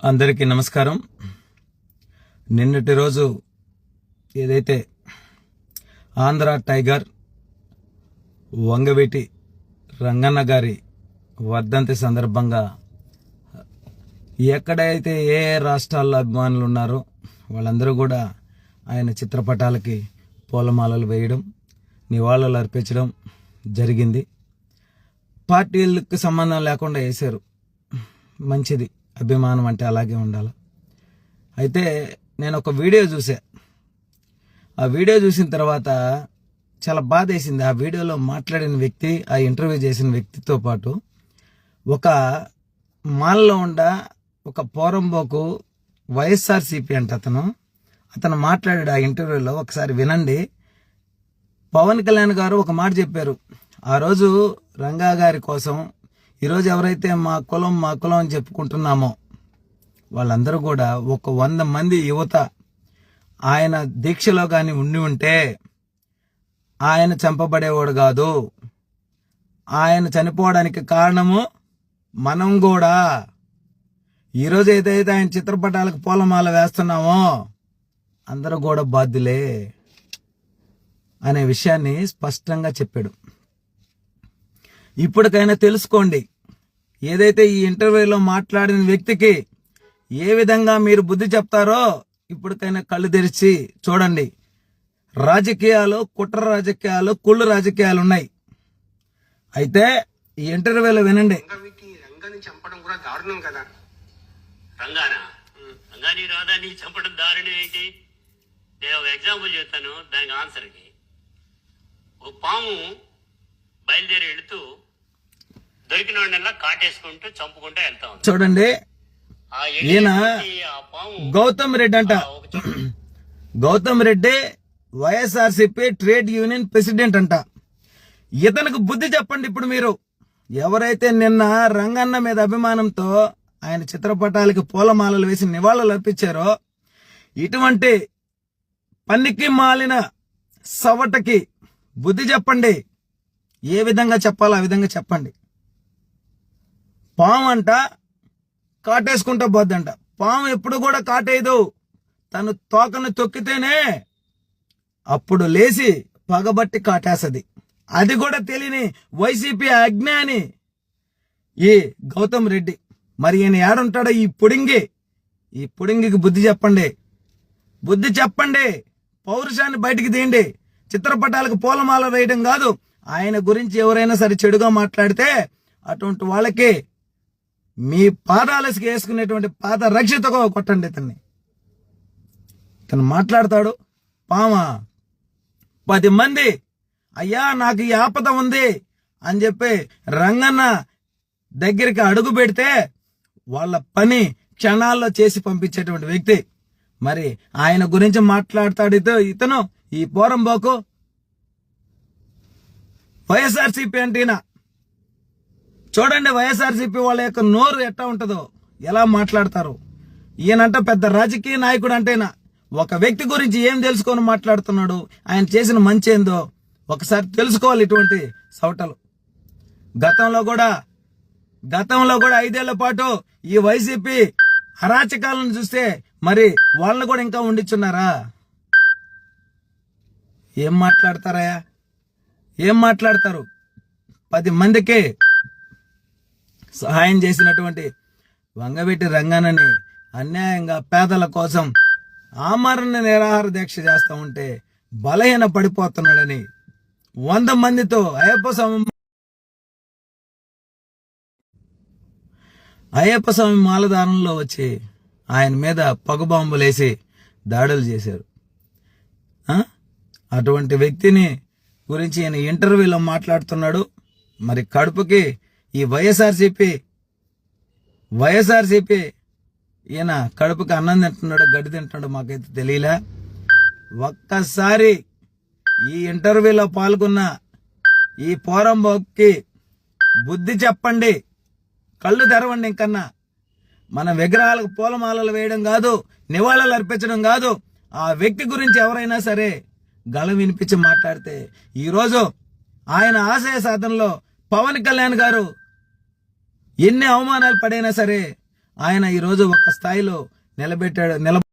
అందరికీ నమస్కారం. నిన్నటి రోజు ఏదైతే ఆంధ్ర టైగర్ వంగవీటి రంగన్న గారి వర్ధంతి సందర్భంగా ఎక్కడైతే ఏ రాష్ట్రాల్లో అభిమానులు ఉన్నారో వాళ్ళందరూ కూడా ఆయన చిత్రపటాలకి పూలమాలలు వేయడం, నివాళులు అర్పించడం జరిగింది. పార్టీలకు సంబంధం లేకుండా వేశారు. మంచిది, అభిమానం అంటే అలాగే ఉండాలి. అయితే నేను ఒక వీడియో చూసా. ఆ వీడియో చూసిన తర్వాత చాలా బాధ వేసింది. ఆ వీడియోలో మాట్లాడిన వ్యక్తి, ఆ ఇంటర్వ్యూ చేసిన వ్యక్తితో పాటు ఒక మాల్లో ఉండ ఒక పోరంబోకు వైఎస్ఆర్సీపీ అంట అతను మాట్లాడాడు ఆ ఇంటర్వ్యూలో. ఒకసారి వినండి. పవన్ కళ్యాణ్ గారు ఒక మాట చెప్పారు. ఆ రోజు రంగా గారి కోసం ఈరోజు ఎవరైతే మా కులం అని చెప్పుకుంటున్నామో వాళ్ళందరూ కూడా ఒక 100 మంది యువత ఆయన దీక్షలో కానీ ఉండి ఉంటే ఆయన చంపబడేవాడు కాదు. ఆయన చనిపోవడానికి కారణము మనం కూడా. ఈరోజు ఏదైతే ఆయన చిత్రపటాలకు పూలమాల వేస్తున్నామో అందరూ కూడా బాధ్యులే అనే విషయాన్ని స్పష్టంగా చెప్పాడు. ఇప్పటికైనా తెలుసుకోండి, ఏదైతే ఈ ఇంటర్వ్యూలో మాట్లాడిన వ్యక్తికి ఏ విధంగా మీరు బుద్ధి చెప్తారో ఇప్పటికైనా కళ్ళు తెరిచి చూడండి. రాజకీయాలు, కుట్ర రాజకీయాలు, కుళ్ళు రాజకీయాలు ఉన్నాయి. అయితే ఈ ఇంటర్వ్యూలో వినండి. రంగాన్ని చంపడం కూడా దారుణం కదా. రంగాని రాధాని చంపడం దారుణం ఏంటి? నేను ఒక ఎగ్జాంపుల్ చెప్తాను దానికి ఆన్సర్కి. ఒక పాము బయలుదేరి వెళుతూ దొరికిన వాడినల్లా కాటేసుకుంటూ చంపుకుంటూ వెళ్తా ఉంది. చూడండి, ఈయన గౌతమ్ రెడ్డి అంట. Gautam Reddy YSRCP trade union president అంట. ఇతనికి బుద్ధి చెప్పండి. ఇప్పుడు మీరు ఎవరైతే నిన్న రంగన్న మీద అభిమానంతో ఆయన చిత్రపటాలకి పూలమాలలు వేసి నివాళులు అర్పించారో ఇటువంటి పనికి మాలిన సవటకి బుద్ధి చెప్పండి. ఏ విధంగా చెప్పాలో ఆ విధంగా చెప్పండి. పాము అంట కాటేసుకుంటా పోద్దంట. పాము ఎప్పుడు కూడా కాటేయదు. తను తోకను తొక్కితేనే అప్పుడు లేచి పగబట్టి కాటేస్తుంది. అది కూడా తెలియని వైసీపీ అజ్ఞాని ఈ గౌతమ్ రెడ్డి. మరి ఈయన ఏడుంటాడో ఈ పుడింగికి బుద్ధి చెప్పండి. బుద్ధి చెప్పండి. పౌరుషాన్ని బయటికి తీయండి. చిత్రపటాలకు పూలమాల వేయడం కాదు. ఆయన గురించి ఎవరైనా సరే చెడుగా మాట్లాడితే అటువంటి వాళ్ళకి మీ పాదాలకి వేసుకునేటువంటి పాద రక్షితగా కొట్టండి. ఇతను మాట్లాడతాడు. పామా 10 మంది అయ్యా నాకు ఈ ఆపద ఉంది అని చెప్పి రంగన్న దగ్గరికి అడుగు పెడితే వాళ్ళ పని క్షణాల్లో చేసి పంపించేటువంటి వ్యక్తి. మరి ఆయన గురించి మాట్లాడతాడు ఇతను ఈ పోరంబోకు వైఎస్ఆర్సీపీ అంటేనా. చూడండి వైఎస్ఆర్సీపీ వాళ్ళ యొక్క నోరు ఎట్టా ఉంటుందో, ఎలా మాట్లాడతారు. ఈయనంట పెద్ద రాజకీయ నాయకుడు అంటేనా. ఒక వ్యక్తి గురించి ఏం తెలుసుకొని మాట్లాడుతున్నాడు, ఆయన చేసిన మంచి ఏందో ఒకసారి తెలుసుకోవాలి. ఇటువంటి సవటలు గతంలో కూడా 5 ఏళ్ల పాటు ఈ వైసీపీ అరాచకాలను చూస్తే మరి వాళ్ళని కూడా ఇంకా ఉండిచున్నారా? ఏం మాట్లాడతారయ్యా? ఏం మాట్లాడతారు? 10 మందికి సహాయం చేసినటువంటి వంగవీటి రంగన్నని అన్యాయంగా పేదల కోసం ఆమరణ నిరాహార దీక్ష చేస్తా ఉంటే బలహీన పడిపోతున్నాడని 100 మందితో అయ్యప్ప స్వామి మాలధారంలో వచ్చి ఆయన మీద పగుబాంబులేసి దాడులు చేశారు. అటువంటి వ్యక్తిని గురించి ఈయన ఇంటర్వ్యూలో మాట్లాడుతున్నాడు. మరి కడుపుకి ఈ వైఎస్ఆర్సీపీ ఈయన కడుపుకి అన్నం తింటున్నాడు, గడ్డి తింటున్నాడు, మాకైతే తెలియలే. ఒక్కసారి ఈ ఇంటర్వ్యూలో పాల్గొన్న ఈ పోరంబోక్కి బుద్ధి చెప్పండి. కళ్ళు తెరవండి. ఇంకన్నా మన విగ్రహాలకు పూలమాలలు వేయడం కాదు, నివాళులు అర్పించడం కాదు. ఆ వ్యక్తి గురించి ఎవరైనా సరే గళం వినిపించి మాట్లాడితే ఈరోజు ఆయన ఆశయ సాధనలో పవన్ కళ్యాణ్ గారు ఎన్ని అవమానాలు పడైనా సరే ఆయన ఈరోజు ఒక స్థాయిలో నిలబెట్టాడు